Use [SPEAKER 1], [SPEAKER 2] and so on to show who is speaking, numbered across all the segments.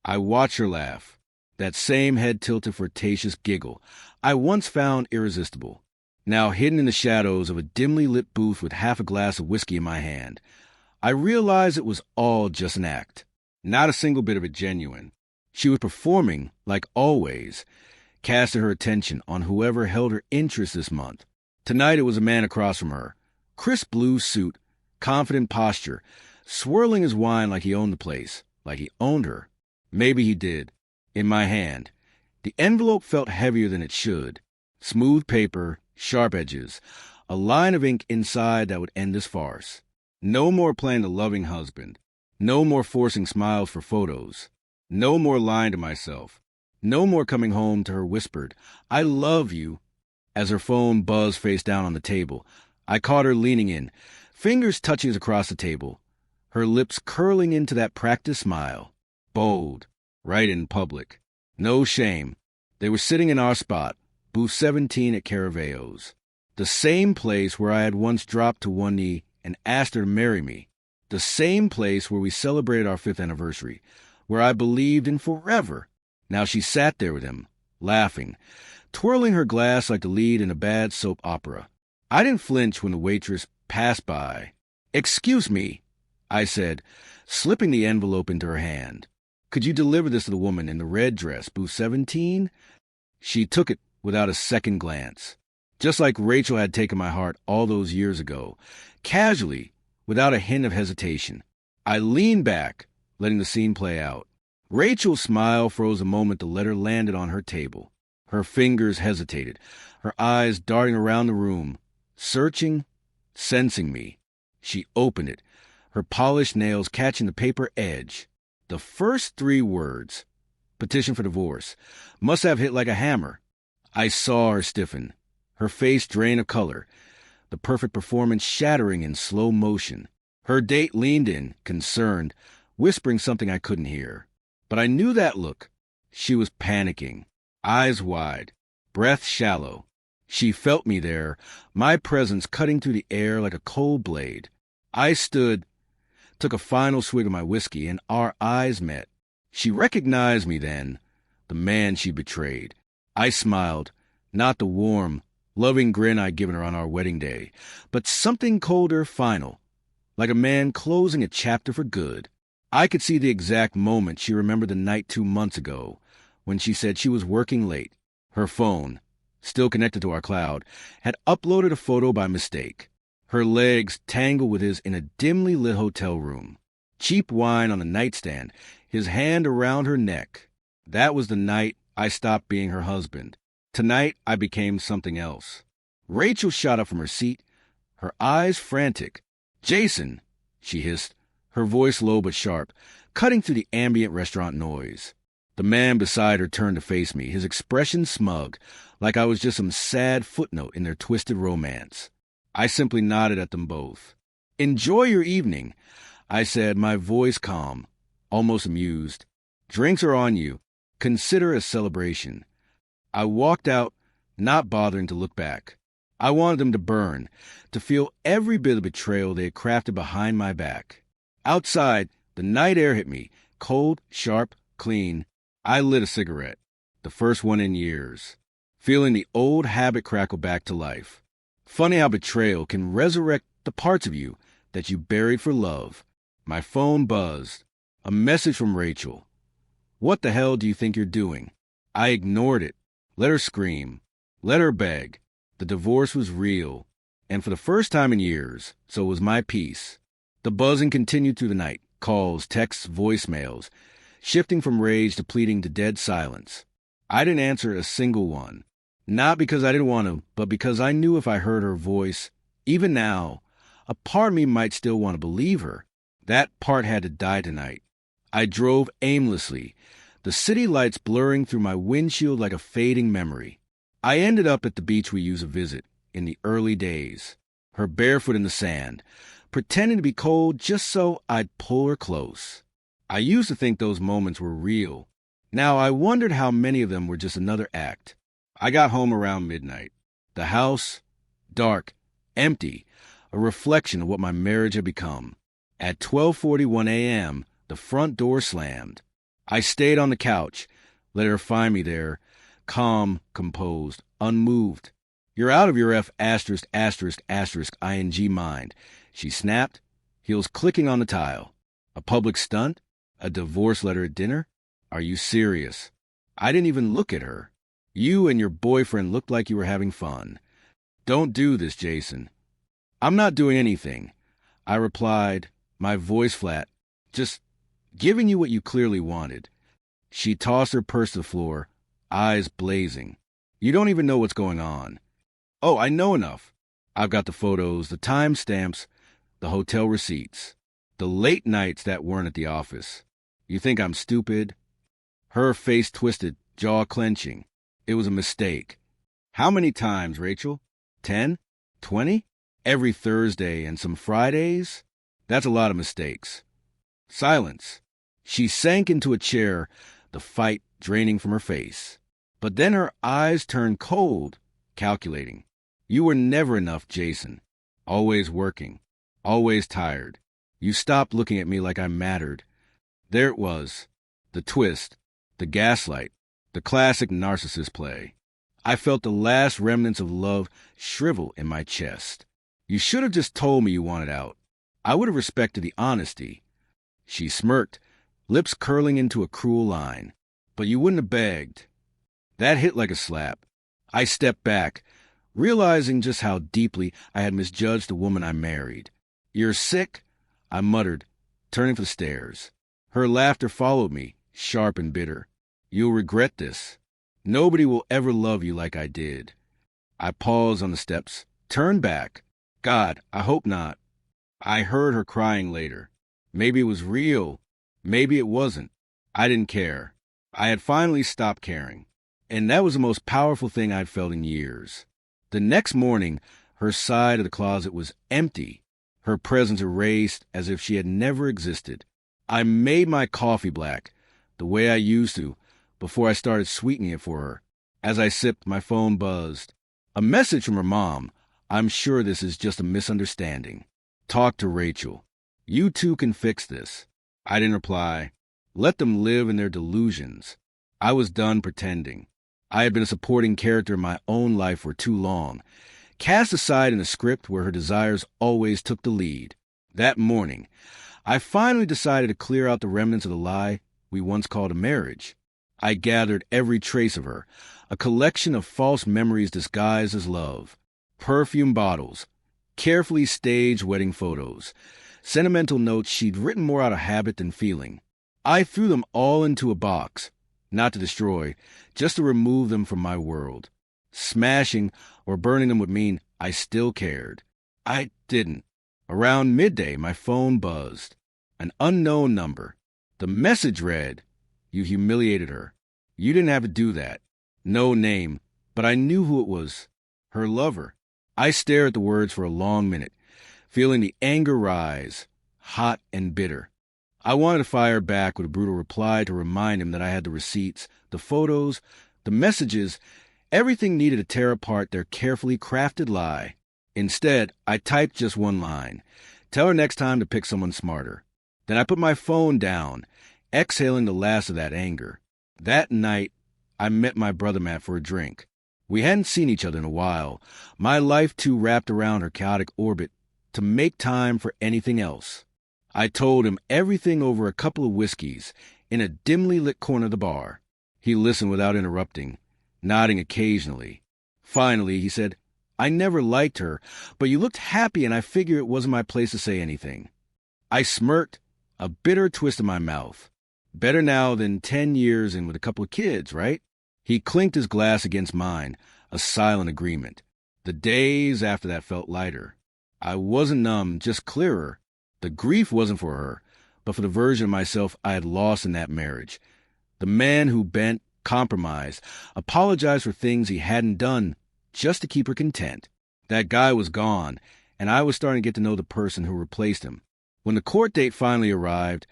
[SPEAKER 1] I watched her laugh, that same head-tilted flirtatious giggle I once found irresistible, now hidden in the shadows of a dimly lit booth with half a glass of whiskey in my hand. I realized it was all just an act, not a single bit of it genuine. She was performing, like always, casting her attention on whoever held her interest this month. Tonight it was a man across from her, crisp blue suit, confident posture, swirling his wine like he owned the place, like he owned her. Maybe he did. In my hand. The envelope felt heavier than it should. Smooth paper, sharp edges, a line of ink inside that would end this farce. No more playing the loving husband. No more forcing smiles for photos. No more lying to myself. No more coming home to her whispered, "I love you." As her phone buzzed face down on the table, I caught her leaning in, fingers touching across the table, her lips curling into that practiced smile. Bold. Right in public. No shame. They were sitting in our spot, booth 17 at Caravaggio's. The same place where I had once dropped to one knee and asked her to marry me. The same place where we celebrated our 5th anniversary, where I believed in forever. Now she sat there with him, laughing, twirling her glass like the lead in a bad soap opera. I didn't flinch when the waitress passed by. "Excuse me," I said, slipping the envelope into her hand. "Could you deliver this to the woman in the red dress, booth 17? She took it without a second glance, just like Rachel had taken my heart all those years ago, casually, without a hint of hesitation. I leaned back, letting the scene play out. Rachel's smile froze the moment the letter landed on her table. Her fingers hesitated, her eyes darting around the room, searching, sensing me. She opened it, her polished nails catching the paper edge. The first 3 words, petition for divorce, must have hit like a hammer. I saw her stiffen, her face drain of color, the perfect performance shattering in slow motion. Her date leaned in, concerned, whispering something I couldn't hear. But I knew that look. She was panicking, eyes wide, breath shallow. She felt me there, my presence cutting through the air like a cold blade. I stood, took a final swig of my whiskey, and our eyes met. She recognized me then, the man she betrayed. I smiled, not the warm, loving grin I'd given her on our wedding day, but something colder, final, like a man closing a chapter for good. I could see the exact moment she remembered the night 2 months ago, when she said she was working late. Her phone, still connected to our cloud, had uploaded a photo by mistake. Her legs tangled with his in a dimly lit hotel room. Cheap wine on the nightstand, his hand around her neck. That was the night I stopped being her husband. Tonight I became something else. Rachel shot up from her seat, her eyes frantic. "Jason," she hissed, her voice low but sharp, cutting through the ambient restaurant noise. The man beside her turned to face me, his expression smug, like I was just some sad footnote in their twisted romance. I simply nodded at them both. "Enjoy your evening," I said, my voice calm, almost amused. "Drinks are on you. Consider it a celebration." I walked out, not bothering to look back. I wanted them to burn, to feel every bit of betrayal they had crafted behind my back. Outside, the night air hit me, cold, sharp, clean. I lit a cigarette, the first one in years, feeling the old habit crackle back to life. Funny how betrayal can resurrect the parts of you that you buried for love. My phone buzzed. A message from Rachel. "What the hell do you think you're doing?" I ignored it. Let her scream. Let her beg. The divorce was real. And for the first time in years, so was my peace. The buzzing continued through the night. Calls, texts, voicemails. Shifting from rage to pleading to dead silence. I didn't answer a single one. Not because I didn't want to, but because I knew if I heard her voice, even now, a part of me might still want to believe her. That part had to die tonight. I drove aimlessly, the city lights blurring through my windshield like a fading memory. I ended up at the beach we used to visit in the early days, her barefoot in the sand, pretending to be cold just so I'd pull her close. I used to think those moments were real. Now I wondered how many of them were just another act. I got home around midnight. The house, dark, empty, a reflection of what my marriage had become. At 12:41 a.m., the front door slammed. I stayed on the couch, let her find me there, calm, composed, unmoved. You're out of your ****ing mind. She snapped, heels clicking on the tile. A public stunt? A divorce letter at dinner? Are you serious? I didn't even look at her. You and your boyfriend looked like you were having fun. Don't do this, Jason. I'm not doing anything. I replied, my voice flat, just giving you what you clearly wanted. She tossed her purse to the floor, eyes blazing. You don't even know what's going on. Oh, I know enough. I've got the photos, the timestamps, the hotel receipts, the late nights that weren't at the office. You think I'm stupid? Her face twisted, jaw clenching. It was a mistake. How many times, Rachel? 10? 20? Every Thursday and some Fridays? That's a lot of mistakes. Silence. She sank into a chair, the fight draining from her face. But then her eyes turned cold, calculating. You were never enough, Jason. Always working. Always tired. You stopped looking at me like I mattered. There it was. The twist. The gaslight. The classic narcissist play. I felt the last remnants of love shrivel in my chest. You should have just told me you wanted out. I would have respected the honesty. She smirked, lips curling into a cruel line. But you wouldn't have begged. That hit like a slap. I stepped back, realizing just how deeply I had misjudged the woman I married. You're sick? I muttered, turning for the stairs. Her laughter followed me, sharp and bitter. You'll regret this. Nobody will ever love you like I did. I paused on the steps, turned back. God, I hope not. I heard her crying later. Maybe it was real. Maybe it wasn't. I didn't care. I had finally stopped caring. And that was the most powerful thing I'd felt in years. The next morning, her side of the closet was empty, her presence erased as if she had never existed. I made my coffee black, the way I used to, before I started sweetening it for her. As I sipped, my phone buzzed. A message from her mom. I'm sure this is just a misunderstanding. Talk to Rachel. You two can fix this. I didn't reply. Let them live in their delusions. I was done pretending. I had been a supporting character in my own life for too long, cast aside in a script where her desires always took the lead. That morning, I finally decided to clear out the remnants of the lie we once called a marriage. I gathered every trace of her, a collection of false memories disguised as love. Perfume bottles, carefully staged wedding photos, sentimental notes she'd written more out of habit than feeling. I threw them all into a box, not to destroy, just to remove them from my world. Smashing or burning them would mean I still cared. I didn't. Around midday, my phone buzzed. An unknown number. The message read, You humiliated her. You didn't have to do that. No name, but I knew who it was. Her lover. I stared at the words for a long minute, feeling the anger rise, hot and bitter. I wanted to fire back with a brutal reply to remind him that I had the receipts, the photos, the messages, everything needed to tear apart their carefully crafted lie. Instead, I typed just one line. Tell her next time to pick someone smarter. Then I put my phone down, exhaling the last of that anger. That night, I met my brother Matt for a drink. We hadn't seen each other in a while, my life too wrapped around her chaotic orbit to make time for anything else. I told him everything over a couple of whiskeys in a dimly lit corner of the bar. He listened without interrupting, nodding occasionally. Finally, he said, I never liked her, but you looked happy and I figured it wasn't my place to say anything. I smirked, a bitter twist in my mouth. Better now than 10 years and with a couple of kids, right? He clinked his glass against mine, a silent agreement. The days after that felt lighter. I wasn't numb, just clearer. The grief wasn't for her, but for the version of myself I had lost in that marriage. The man who bent, compromised, apologized for things he hadn't done just to keep her content. That guy was gone, and I was starting to get to know the person who replaced him. When the court date finally arrived,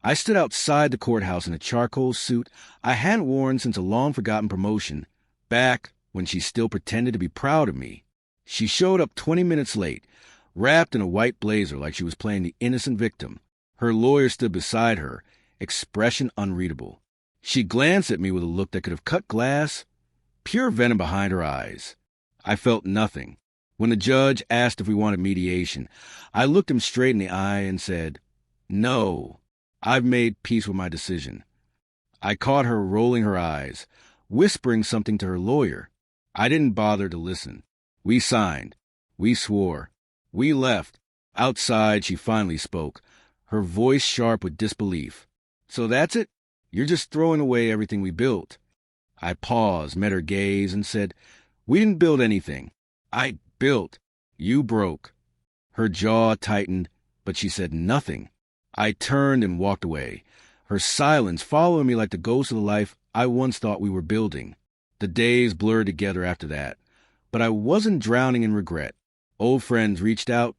[SPEAKER 1] I stood outside the courthouse in a charcoal suit I hadn't worn since a long-forgotten promotion, back when she still pretended to be proud of me. She showed up 20 minutes late, wrapped in a white blazer like she was playing the innocent victim. Her lawyer stood beside her, expression unreadable. She glanced at me with a look that could have cut glass, pure venom behind her eyes. I felt nothing. When the judge asked if we wanted mediation, I looked him straight in the eye and said, "No, I've made peace with my decision." I caught her rolling her eyes, whispering something to her lawyer. I didn't bother to listen. We signed. We swore. We left. Outside, she finally spoke, her voice sharp with disbelief. "So that's it? You're just throwing away everything we built?" I paused, met her gaze, and said, "We didn't build anything. I built. You broke." Her jaw tightened, but she said nothing. I turned and walked away, her silence following me like the ghost of the life I once thought we were building. The days blurred together after that, but I wasn't drowning in regret. Old friends reached out,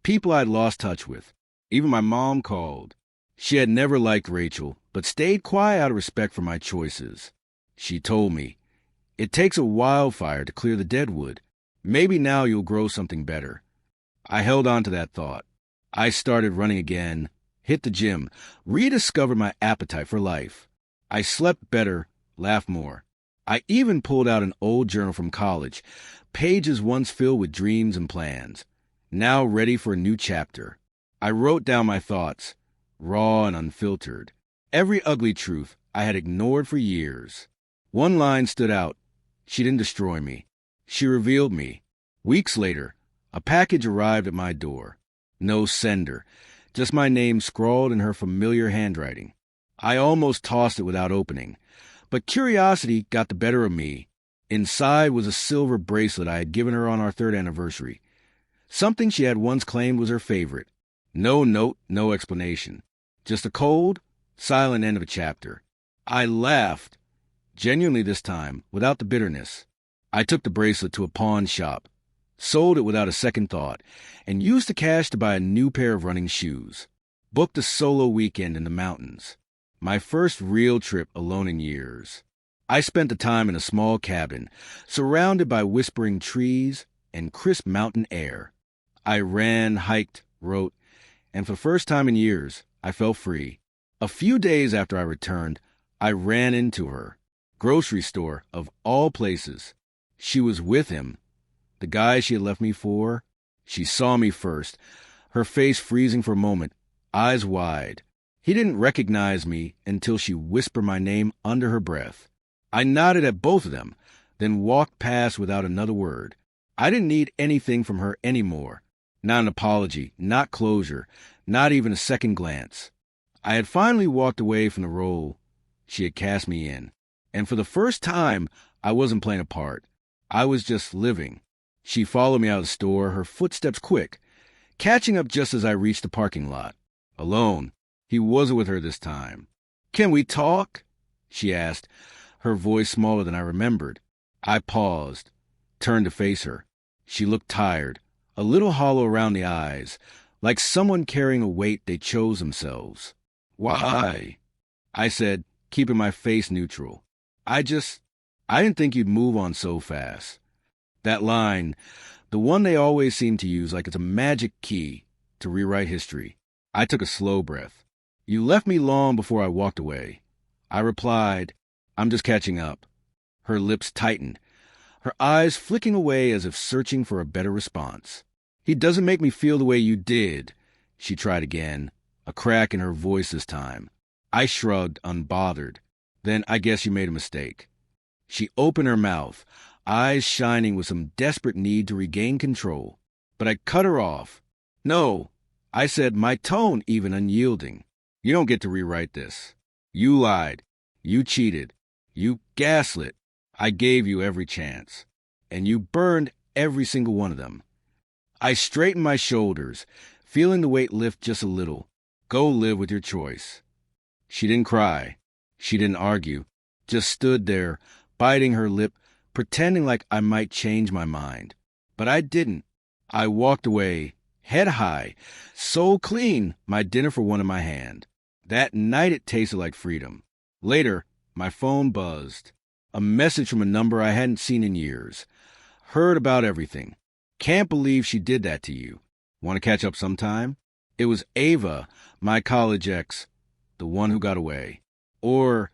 [SPEAKER 1] people I'd lost touch with. Even my mom called. She had never liked Rachel, but stayed quiet out of respect for my choices. She told me, "It takes a wildfire to clear the deadwood. Maybe now you'll grow something better." I held on to that thought. I started running again, hit the gym, rediscovered my appetite for life. I slept better, laughed more. I even pulled out an old journal from college, pages once filled with dreams and plans, now ready for a new chapter. I wrote down my thoughts, raw and unfiltered. Every ugly truth I had ignored for years. One line stood out. She didn't destroy me. She revealed me. Weeks later, a package arrived at my door. No sender, just my name scrawled in her familiar handwriting. I almost tossed it without opening, but curiosity got the better of me. Inside was a silver bracelet I had given her on our 3rd anniversary. Something she had once claimed was her favorite. No note, no explanation. Just a cold, silent end of a chapter. I laughed, genuinely this time, without the bitterness. I took the bracelet to a pawn shop, sold it without a second thought, and used the cash to buy a new pair of running shoes. Booked a solo weekend in the mountains. My first real trip alone in years. I spent the time in a small cabin, surrounded by whispering trees and crisp mountain air. I ran, hiked, wrote, and for the first time in years, I felt free. A few days after I returned, I ran into her. Grocery store, of all places. She was with him. The guy she had left me for. She saw me first, her face freezing for a moment, eyes wide. He didn't recognize me until she whispered my name under her breath. I nodded at both of them, then walked past without another word. I didn't need anything from her anymore. Not an apology, not closure, not even a second glance. I had finally walked away from the role she had cast me in, and for the first time, I wasn't playing a part. I was just living. She followed me out of the store, her footsteps quick, catching up just as I reached the parking lot. Alone. He wasn't with her this time. "Can we talk?" she asked, her voice smaller than I remembered. I paused, turned to face her. She looked tired, a little hollow around the eyes, like someone carrying a weight they chose themselves. "Why?" I said, keeping my face neutral. I didn't think you'd move on so fast." That line, the one they always seem to use like it's a magic key to rewrite history. I took a slow breath. "You left me long before I walked away." I replied, "I'm just catching up." Her lips tightened, her eyes flicking away as if searching for a better response. "He doesn't make me feel the way you did." She tried again, a crack in her voice this time. I shrugged, unbothered. "Then I guess you made a mistake." She opened her mouth, eyes shining with some desperate need to regain control. But I cut her off. "No," I said, my tone even unyielding. "You don't get to rewrite this. You lied. You cheated. You gaslit. I gave you every chance. And you burned every single one of them." I straightened my shoulders, feeling the weight lift just a little. "Go live with your choice." She didn't cry. She didn't argue. Just stood there, biting her lip, pretending like I might change my mind. But I didn't. I walked away, head high, so clean, my dinner for one in my hand. That night it tasted like freedom. Later, my phone buzzed. A message from a number I hadn't seen in years. "Heard about everything. Can't believe she did that to you. Want to catch up sometime?" It was Ava, my college ex. the one who got away. Or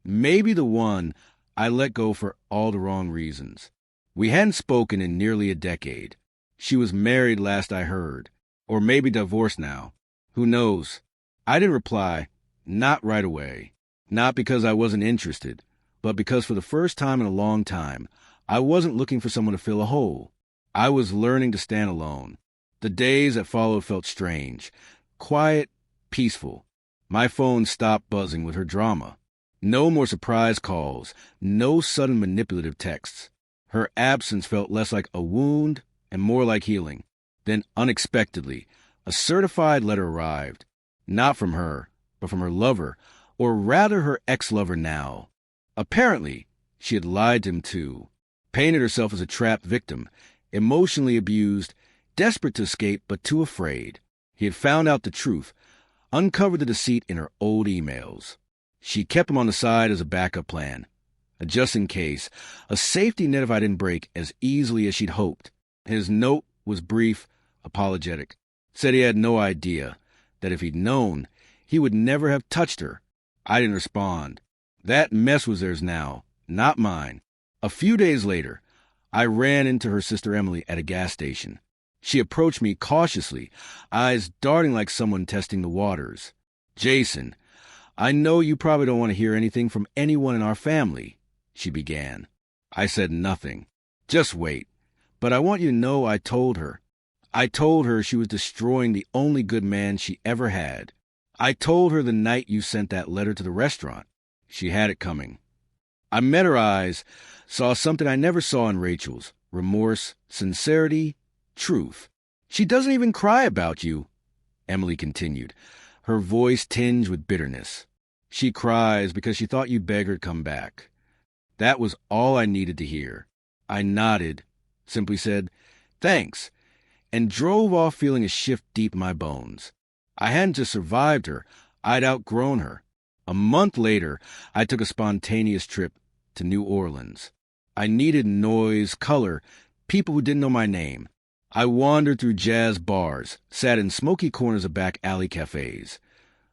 [SPEAKER 1] maybe the one I let go for all the wrong reasons. We hadn't spoken in nearly a decade. She was married last I heard. Or maybe divorced now. Who knows? I didn't reply, not right away. Not because I wasn't interested, but because for the first time in a long time, I wasn't looking for someone to fill a hole. I was learning to stand alone. The days that followed felt strange, quiet, peaceful. My phone stopped buzzing with her drama. No more surprise calls, no sudden manipulative texts. Her absence felt less like a wound and more like healing. Then, unexpectedly, a certified letter arrived. Not from her, but from her lover, or rather her ex-lover now. Apparently, she had lied to him too, painted herself as a trapped victim, emotionally abused, desperate to escape but too afraid. He had found out the truth, uncovered the deceit in her old emails. She kept him on the side as a backup plan, a just in case, a safety net if I didn't break as easily as she'd hoped. His note was brief, apologetic. Said he had no idea, that if he'd known, he would never have touched her. I didn't respond. That mess was theirs now, not mine. A few days later, I ran into her sister Emily at a gas station. She approached me cautiously, eyes darting like someone testing the waters. "Jason, I know you probably don't want to hear anything from anyone in our family," she began. I said nothing. "Just wait. But I want you to know I told her. I told her she was destroying the only good man she ever had. I told her the night you sent that letter to the restaurant. She had it coming." I met her eyes, saw something I never saw in Rachel's. Remorse, sincerity, truth. "She doesn't even cry about you," Emily continued, her voice tinged with bitterness. "She cries because she thought you'd beg her to come back." That was all I needed to hear. I nodded, simply said, "Thanks," and drove off feeling a shift deep in my bones. I hadn't just survived her, I'd outgrown her. A month later, I took a spontaneous trip to New Orleans. I needed noise, color, people who didn't know my name. I wandered through jazz bars, sat in smoky corners of back alley cafes,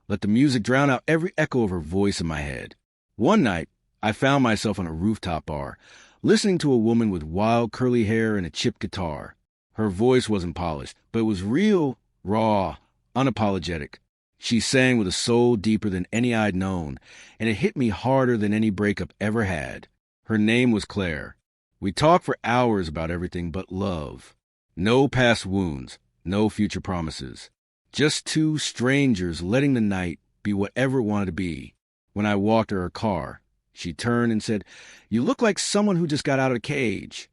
[SPEAKER 1] let the music drown out every echo of her voice in my head. One night, I found myself on a rooftop bar, listening to a woman with wild curly hair and a chipped guitar. Her voice wasn't polished, but it was real, raw, unapologetic. She sang with a soul deeper than any I'd known, and it hit me harder than any breakup ever had. Her name was Claire. We talked for hours about everything but love. No past wounds, no future promises. Just two strangers letting the night be whatever it wanted to be. When I walked to her car, she turned and said, "You look like someone who just got out of a cage."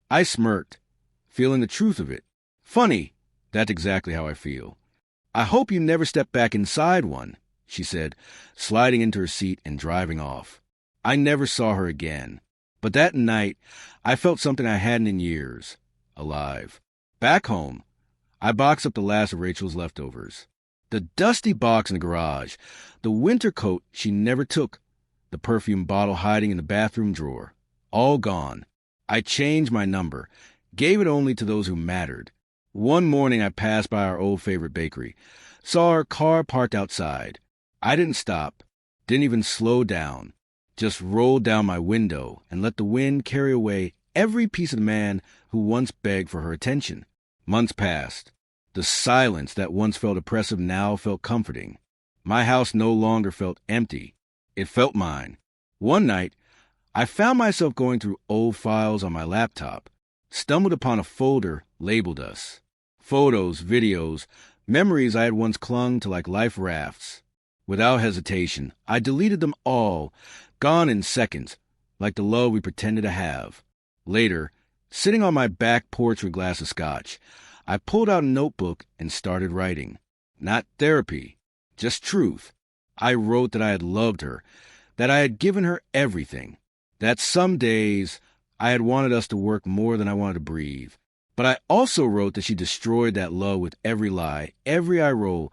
[SPEAKER 1] I smirked, feeling the truth of it. "Funny, that's exactly how I feel." "I hope you never step back inside one," she said, sliding into her seat and driving off. I never saw her again. But that night, I felt something I hadn't in years. Alive. Back home, I boxed up the last of Rachel's leftovers. The dusty box in the garage, the winter coat she never took, the perfume bottle hiding in the bathroom drawer. All gone. I changed my number, gave it only to those who mattered. One morning I passed by our old favorite bakery, saw her car parked outside. I didn't stop, didn't even slow down, just rolled down my window and let the wind carry away every piece of the man who once begged for her attention. Months passed. The silence that once felt oppressive now felt comforting. My house no longer felt empty. It felt mine. One night, I found myself going through old files on my laptop, stumbled upon a folder labeled us. Photos, videos, memories I had once clung to like life rafts. Without hesitation, I deleted them all, gone in seconds, like the love we pretended to have. Later, sitting on my back porch with a glass of scotch, I pulled out a notebook and started writing. Not therapy, just truth. I wrote that I had loved her, that I had given her everything, that some days I had wanted us to work more than I wanted to breathe. But I also wrote that she destroyed that love with every lie, every eye roll,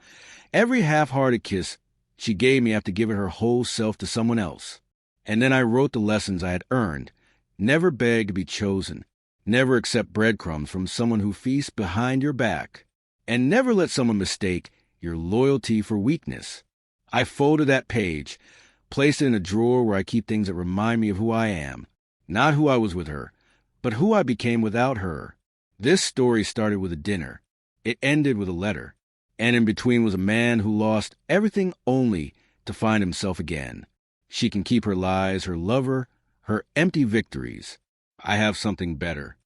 [SPEAKER 1] every half-hearted kiss she gave me after giving her whole self to someone else. And then I wrote the lessons I had earned. Never beg to be chosen. Never accept breadcrumbs from someone who feasts behind your back. And never let someone mistake your loyalty for weakness. I folded that page, placed it in a drawer where I keep things that remind me of who I am. Not who I was with her, but who I became without her. This story started with a dinner. It ended with a letter. And in between was a man who lost everything only to find himself again. She can keep her lies, her lover, her empty victories. I have something better.